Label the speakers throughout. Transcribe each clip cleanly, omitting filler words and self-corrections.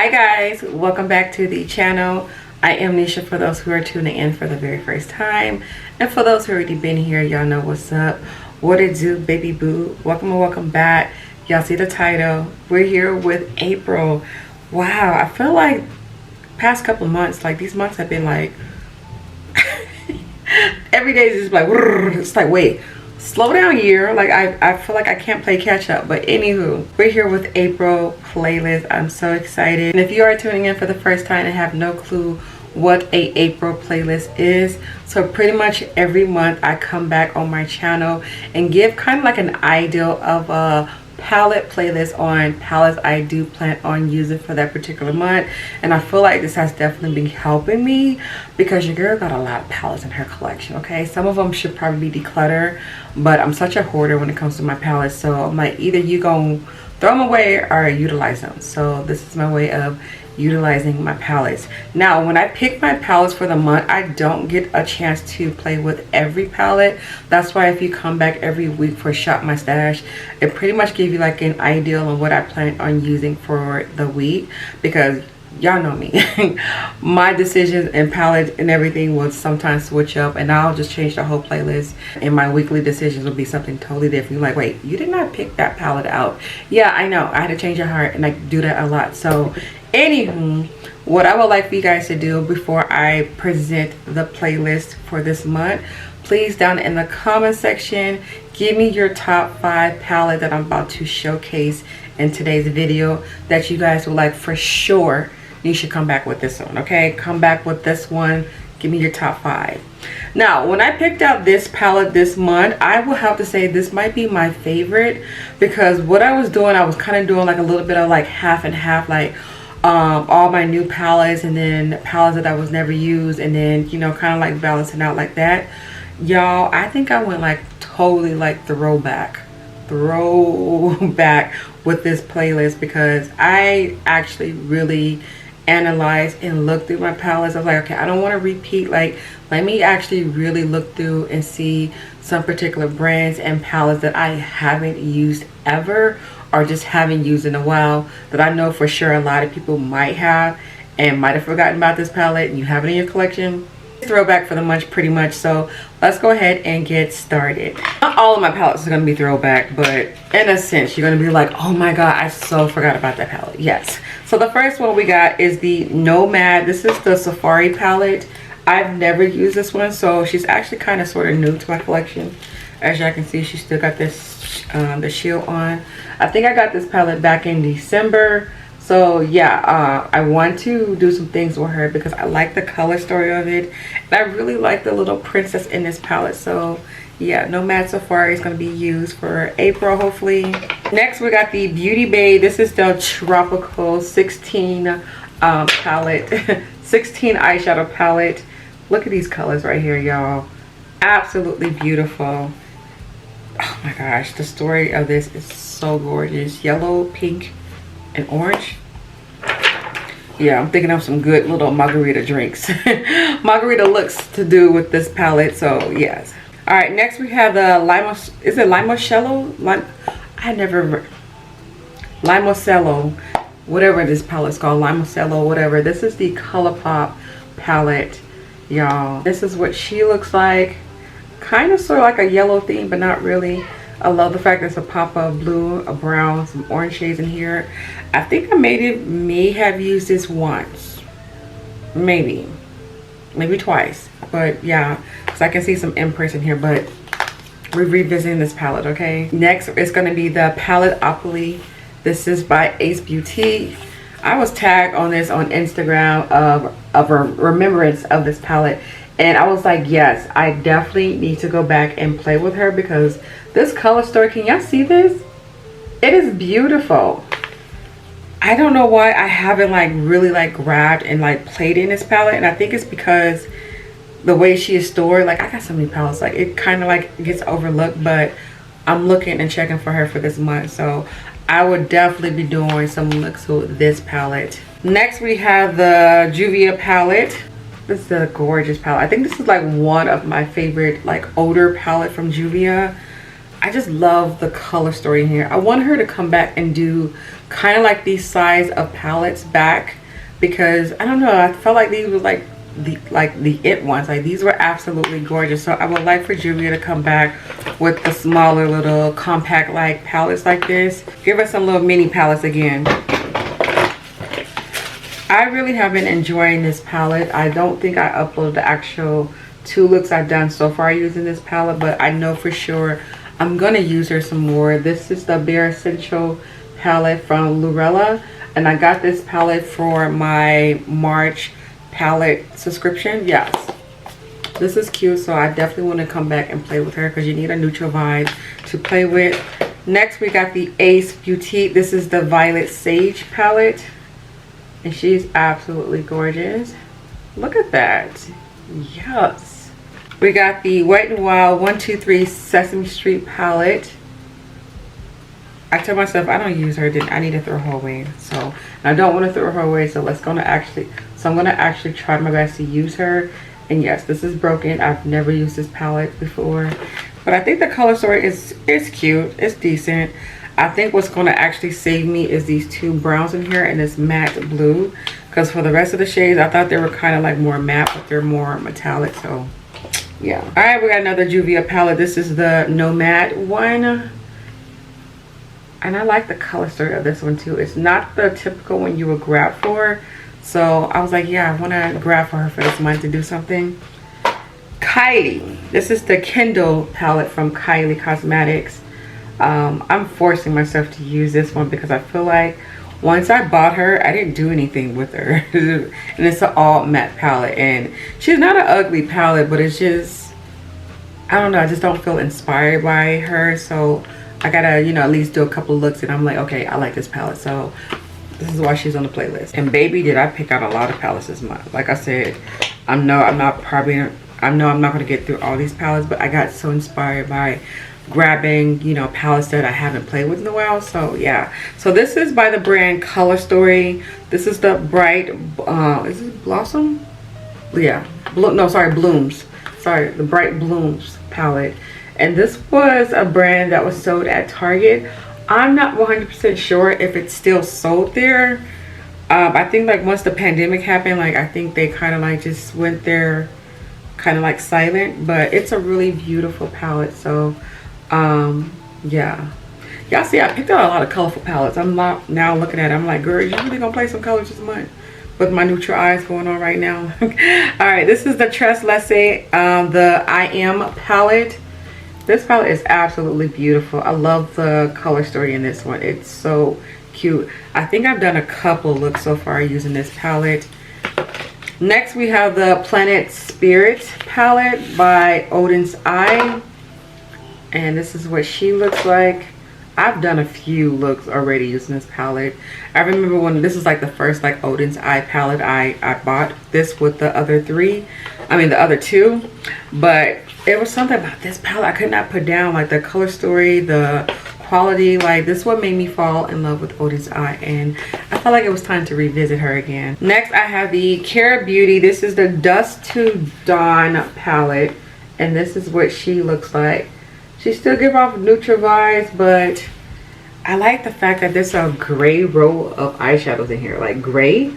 Speaker 1: Hi guys, welcome back to the channel. I am Nisha for those who are tuning in for the very first time, and for those who already been here, y'all know what's up. What it do, baby boo? Welcome and welcome back. Y'all see the title. We're here with April. Wow, I feel like past couple months, like these months have been like every day is just like it's like wait, slow down year. Like I feel like I can't play catch up. But anywho, we're here with April playlist. I'm so excited. And if you are tuning in for the first time and have no clue what a April playlist is, so pretty much every month I come back on my channel and give kind of like an idea of a palette playlist on palettes I do plan on using for that particular month. And I feel like this has definitely been helping me because your girl got a lot of palettes in her collection. Okay, some of them should probably be decluttered, but I'm such a hoarder when it comes to my palettes, so I'm like, either you gonna throw them away or utilize them. So this is my way of utilizing my palettes. Now when I pick my palettes for the month, I don't get a chance to play with every palette. That's why if you come back every week for Shop My Stash, it pretty much gives you like an idea on what I plan on using for the week, because y'all know me. My decisions and palette and everything will sometimes switch up, and I'll just change the whole playlist, and my weekly decisions will be something totally different. You're like, wait, you did not pick that palette out. Yeah, I know, I had to change your heart, and I do that a lot. So anywho, what I would like for you guys to do before I present the playlist for this month, please down in the comment section give me your top 5 palette that I'm about to showcase in today's video that you guys will like for sure. You should come back with this one. Okay, come back with this one. Give me your top 5. Now when I picked out this palette this month, I will have to say this might be my favorite, because what I was doing, I was kind of doing like a little bit of like half and half, like all my new palettes and then palettes that I was never used, and then, you know, kind of like balancing out like that. Y'all, I think I went like totally like throwback with this playlist, because I actually really analyzed and looked through my palettes. I was like, okay, I don't want to repeat. Like, let me actually really look through and see some particular brands and palettes that I haven't used ever, or just haven't used in a while, that I know for sure a lot of people might have and might have forgotten about this palette, and you have it in your collection. Throwback for the month pretty much. So let's go ahead and get started. Not all of my palettes are going to be throwback, but in a sense you're going to be like, oh my god, I so forgot about that palette. Yes. So the first one we got is the Nomad. This is the Safari palette. I've never used this one, so she's actually kind of sort of new to my collection. As y'all can see, she still got this the shield on. I think I got this palette back in December. So yeah, I want to do some things with her because I like the color story of it, and I really like the little princess in this palette. So yeah, Nomad Safari is going to be used for April, hopefully. Next we got the Beauty Bay. This is the Tropical 16 palette 16 eyeshadow palette. Look at these colors right here, y'all. Absolutely beautiful. Oh my gosh, the story of this is so gorgeous. Yellow, pink, and orange. Yeah, I'm thinking of some good little margarita drinks. Margarita looks to do with this palette. So yes. All right, next we have the Limocello, whatever this palette's called, Limocello, whatever. This is the ColourPop palette, y'all. This is what she looks like. Kind of sort of like a yellow theme, but not really. I love the fact there's a pop of blue, a brown, some orange shades in here. I think I may have used this once, maybe twice, but yeah, because I can see some imprints in here. But we're revisiting this palette. Okay, next it's going to be the Paletteopoly. This is by Ace Beauty. I was tagged on this on Instagram of a remembrance of this palette, and I was like, yes, I definitely need to go back and play with her, because this color story, can y'all see this? It is beautiful. I don't know why I haven't like really like grabbed and like played in this palette, and I think it's because the way she is stored. Like, I got so many palettes, like it kind of like gets overlooked, but I'm looking and checking for her for this month, so I would definitely be doing some looks with this palette. Next we have the Juvia palette. This is a gorgeous palette. I think this is like one of my favorite like older palette from Juvia. I just love the color story in here. I want her to come back and do kind of like these size of palettes back, because I don't know, I felt like these were like the it ones. Like these were absolutely gorgeous. So I would like for Juvia to come back with the smaller little compact like palettes like this. Give us some little mini palettes again. I really have been enjoying this palette. I don't think I uploaded the actual 2 looks I've done so far using this palette, but I know for sure I'm gonna use her some more. This is the Bare Essential palette from Lurella, and I got this palette for my March palette subscription. Yes, this is cute, so I definitely want to come back and play with her because you need a neutral vibe to play with. Next we got the Ace Beauty. This is the Violet Sage palette, and she's absolutely gorgeous. Look at that. Yes. We got the Wet n Wild 123 Sesame Street palette. I tell myself I don't use her, then I need to throw her away. So I don't want to throw her away, so I'm gonna actually try my best to use her. And yes, this is broken. I've never used this palette before, but I think the color story is cute. It's decent. I think what's going to actually save me is these 2 browns in here and this matte blue, because for the rest of the shades I thought they were kind of like more matte, but they're more metallic. So yeah. All right, we got another Juvia palette. This is the Nomad one, and I like the color story of this one too. It's not the typical one you would grab for, so I was like, yeah, I want to grab for her for this month to do something. Kylie. This is the Kindle palette from Kylie Cosmetics. I'm forcing myself to use this one because I feel like once I bought her, I didn't do anything with her. And it's an all matte palette, and she's not an ugly palette, but it's just, I don't know, I just don't feel inspired by her. So I gotta, you know, at least do a couple looks and I'm like, okay, I like this palette. So this is why she's on the playlist. And baby, did I pick out a lot of palettes this month. Like I said, I know I'm not gonna get through all these palettes, but I got so inspired by grabbing, you know, palettes that I haven't played with in a while. So yeah, so this is by the brand Color Story. This is the bright is it Blossom? Yeah, Blooms. Sorry, the Bright Blooms palette. And this was a brand that was sold at Target. I'm not 100% sure if it's still sold there. I think like once the pandemic happened, like I think they kind of like just went there kind of like silent, but it's a really beautiful palette. So yeah, y'all see I picked out a lot of colorful palettes. I'm not now looking at it, I'm like, girl, you really gonna play some colors this month with my neutral eyes going on right now? All right, this is the Tres Lacy the I Am palette. This palette is absolutely beautiful. I love the color story in this one. It's so cute. I think I've done a couple looks so far using this palette. Next we have the Planet Spirit palette by Odin's Eye, and this is what she looks like. I've done a few looks already using this palette. I remember when this is like the first like Odin's Eye palette I bought this with the other two, but it was something about this palette I could not put down, like the color story, the quality. Like this what made me fall in love with Odin's Eye, and I felt like it was time to revisit her again. Next I have the Kara Beauty. This is the Dusk to Dawn palette, and this is what she looks like. She still gives off neutral vibes, but I like the fact that there's a gray row of eyeshadows in here, like gray.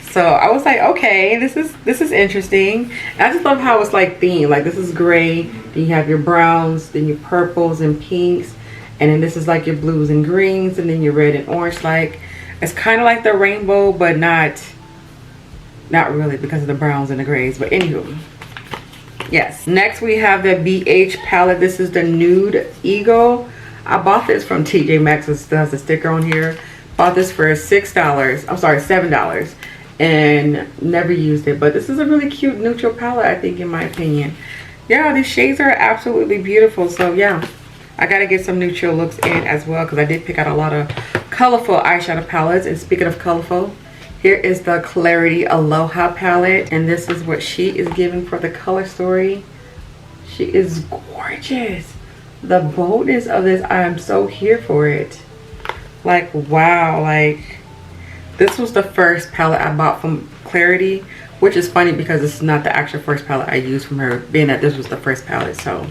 Speaker 1: So I was like, okay, this is interesting. And I just love how it's like themed. Like this is gray, then you have your browns, then your purples and pinks, and then this is like your blues and greens, and then your red and orange. Like it's kind of like the rainbow, but not really, because of the browns and the grays. But anywho, yes. Next we have the BH palette. This is the Nude Ego. I bought this from TJ Maxx. It still has a sticker on here. Bought this for $6. I'm sorry, $7, and never used it. But this is a really cute neutral palette, I think, in my opinion. Yeah, these shades are absolutely beautiful. So yeah, I gotta get some neutral looks in as well, because I did pick out a lot of colorful eyeshadow palettes. And speaking of colorful, here is the Clarity Aloha palette, and this is what she is giving for the color story. She is gorgeous. The boldness of this, I am so here for it. Like, wow, like this was the first palette I bought from Clarity, which is funny because it's not the actual first palette I used from her, being that this was the first palette. So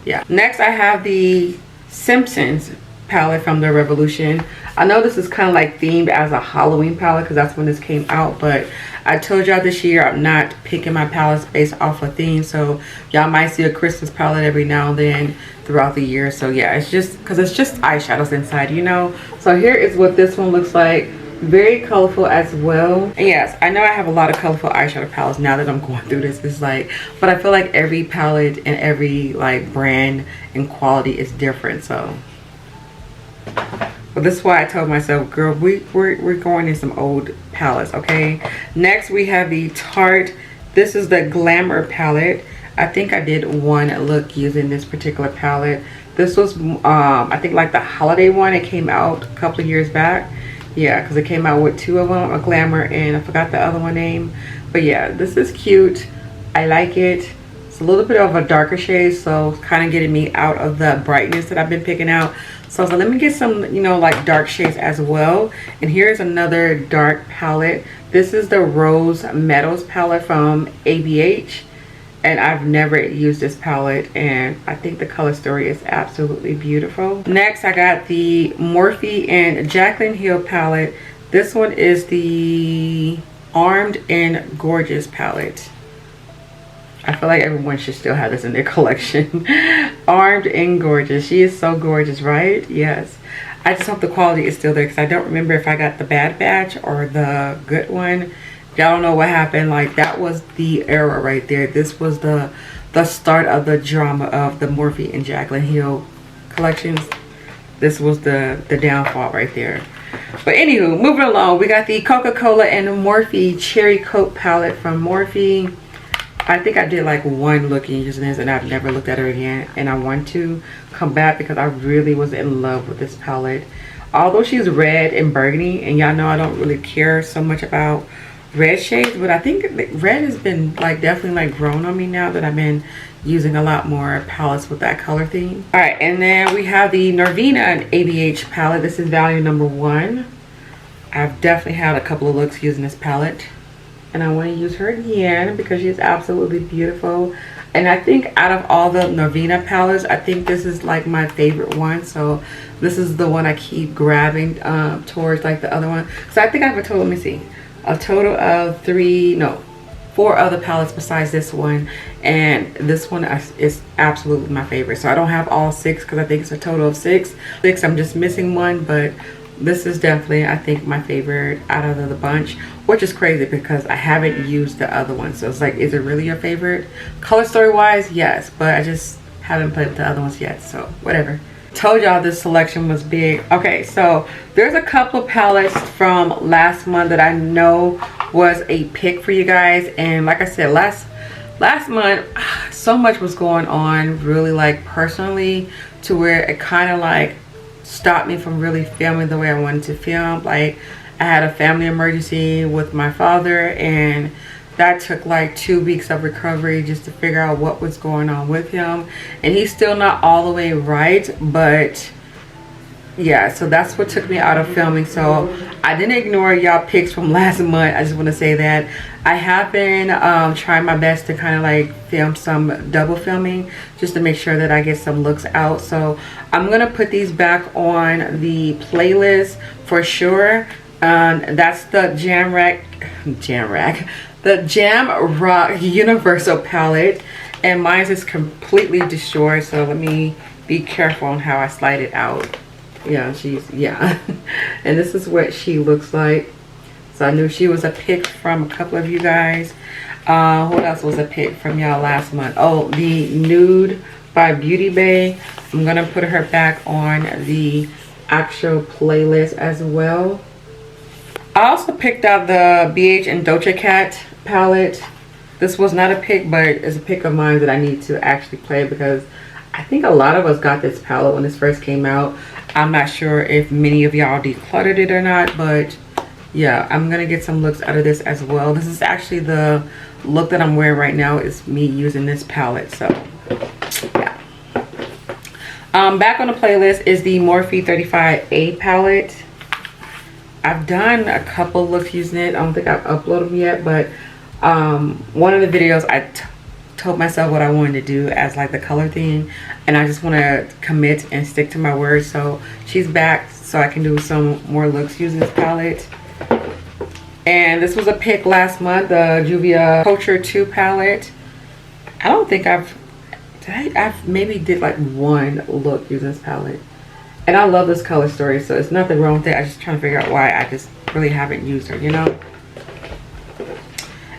Speaker 1: yeah. Next I have the Simpsons palette from the Revolution. I know this is kind of like themed as a Halloween palette because that's when this came out, but I told y'all this year I'm not picking my palettes based off a theme, so y'all might see a Christmas palette every now and then throughout the year. So yeah, it's just because it's just eyeshadows inside, you know. So here is what this one looks like. Very colorful as well. And yes, I know I have a lot of colorful eyeshadow palettes now that I'm going through this. It's like, but I feel like every palette and every like brand and quality is different. So but this is why I told myself, girl, we're going in some old palettes. Okay, next we have the Tarte. This is the Glamour palette. I think I did one look using this particular palette. This was I think like the holiday one. It came out a couple of years back. Yeah, because it came out with two of them, a Glamour and I forgot the other one name. But yeah, this is cute. I like it. It's a little bit of a darker shade, so kind of getting me out of the brightness that I've been picking out. So let me get some, you know, like dark shades as well. And here's another dark palette. This is the Rose Metals palette from ABH. And I've never used this palette, and I think the color story is absolutely beautiful. Next, I got the Morphe and Jaclyn Hill palette. This one is the Armed and Gorgeous palette. I feel like everyone should still have this in their collection. Armed and Gorgeous. She is so gorgeous, right? Yes. I just hope the quality is still there because I don't remember if I got the bad batch or the good one. Y'all don't know what happened. Like, that was the era right there. This was the start of the drama of the Morphe and Jaclyn Hill collections. This was the downfall right there. But anywho, moving along, we got the Coca-Cola and Morphe Cherry Coat palette from Morphe. I think I did like one look using this and I've never looked at her again, and I want to come back because I really was in love with this palette. Although she's red and burgundy, and y'all know I don't really care so much about red shades, but I think red has been like definitely like grown on me now that I've been using a lot more palettes with that color theme. All right, and then we have the Norvina and ABH palette. This is value number 1. I've definitely had a couple of looks using this palette, and I want to use her again because she's absolutely beautiful. And I think out of all the Norvina palettes, I think this is like my favorite one. So this is the one I keep grabbing towards like the other one. So I think I have a total, let me see, a total of 4 other palettes besides this one, and this one is absolutely my favorite. So I don't have all 6 because I think it's a total of 6. I'm just missing one, but this is definitely, I think, my favorite out of the bunch, which is crazy because I haven't used the other one. So it's like, is it really your favorite? Color story wise, yes, but I just haven't played with the other ones yet, so whatever. Told y'all this selection was big. Okay, so there's a couple of palettes from last month that I know was a pick for you guys, and like I said, last month so much was going on really, like personally, to where it kind of like stopped me from really filming the way I wanted to film. Like, I had a family emergency with my father, and that took like 2 weeks of recovery just to figure out what was going on with him. And he's still not all the way right, but yeah, so that's what took me out of filming. So I didn't ignore y'all picks from last month. I just want to say that I have been trying my best to kind of like film some double filming just to make sure that I get some looks out. So I'm gonna put these back on the playlist for sure. That's the the Jam Rock Universal palette, and mine is completely destroyed, so let me be careful on how I slide it out. Yeah, and this is what she looks like. So I knew she was a pick from a couple of you guys. What else was a pick from y'all last month? Oh, the Nude by Beauty Bay. I'm gonna put her back on the actual playlist as well. I also picked out the BH and Doja Cat palette. This was not a pick, but it's a pick of mine that I need to actually play because I think a lot of us got this palette when this first came out. I'm not sure if many of y'all decluttered it or not, but yeah, I'm gonna get some looks out of this as well. This is actually the look that I'm wearing right now, is me using this palette. So yeah. Back on the playlist is the Morphe 35A palette. I've done a couple looks using it. I don't think I've uploaded them yet, but one of the videos told myself what I wanted to do as like the color theme, and I just want to commit and stick to my word. So she's back so I can do some more looks using this palette. And this was a pick last month, the Juvia Culture 2 palette. I don't think I've maybe did like one look using this palette. And I love this color story, so it's nothing wrong with it. I'm just trying to figure out why I just really haven't used her, you know?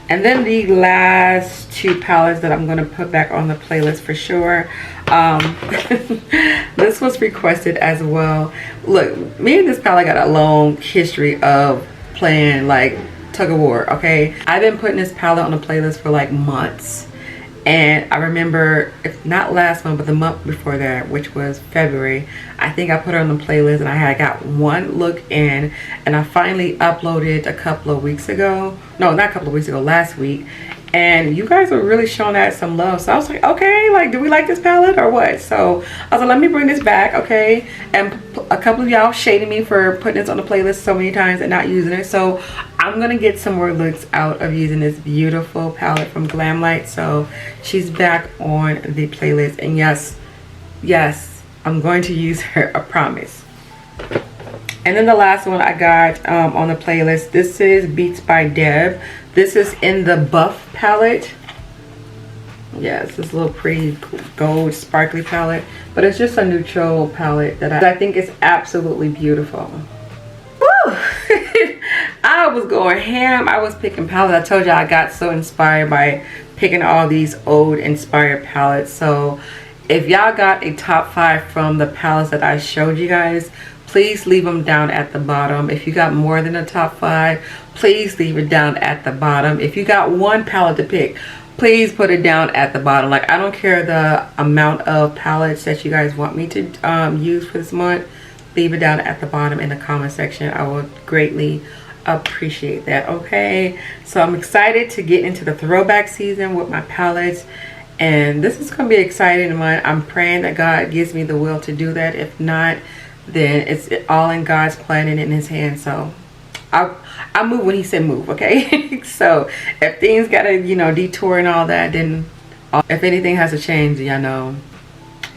Speaker 1: And then the last two palettes that I'm going to put back on the playlist for sure. This was requested as well. Look, me and this palette got a long history of playing like tug of war, okay? I've been putting this palette on the playlist for like months. And I remember, if not last month, but the month before that, which was February, I think I put her on the playlist and I had got one look in, and I finally uploaded a couple of weeks ago. No, not a couple of weeks ago, last week. And you guys were really showing that some love. So I was like, okay, like, do we like this palette or what? So I was like, let me bring this back, okay? And a couple of y'all shading me for putting this on the playlist so many times and not using it. So I'm going to get some more looks out of using this beautiful palette from Glamlite. So she's back on the playlist. And yes, I'm going to use her, I promise. And then the last one I got on the playlist, this is Beats by Deb. This is in the Buff palette. Yeah, it's this little pretty gold sparkly palette. But it's just a neutral palette that I think is absolutely beautiful. Woo! I was going ham. I was picking palettes. I told you I got so inspired by picking all these old inspired palettes. So if y'all got a top 5 from the palettes that I showed you guys, please leave them down at the bottom. If you got more than a top 5, please leave it down at the bottom. If you got one palette to pick, please put it down at the bottom. Like, I don't care the amount of palettes that you guys want me to use for this month. Leave it down at the bottom in the comment section. I will greatly appreciate that, okay? So I'm excited to get into the throwback season with my palettes. And this is going to be exciting month. I'm praying that God gives me the will to do that. If not, then it's all in God's plan and in his hands. So I move when he said move, okay? So if things gotta, you know, detour and all that, then if anything has to change, you know,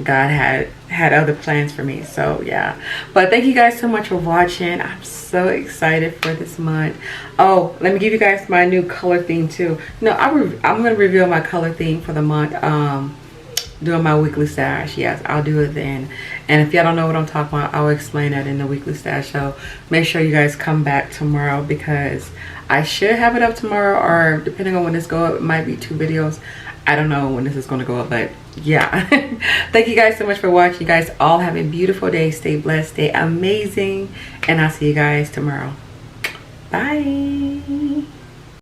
Speaker 1: God had other plans for me. So yeah, but thank you guys so much for watching. I'm so excited for this month. Oh, let me give you guys my new color theme too. No, I'm gonna reveal my color theme for the month doing my weekly stash. Yes, I'll do it then. And if y'all don't know what I'm talking about, I'll explain that in the weekly stash. So make sure you guys come back tomorrow, because I should have it up tomorrow, or depending on when this goes up, it might be 2 videos. I don't know when this is going to go up, but yeah. Thank you guys so much for watching. You guys all have a beautiful day. Stay blessed, stay amazing, and I'll see you guys tomorrow. Bye.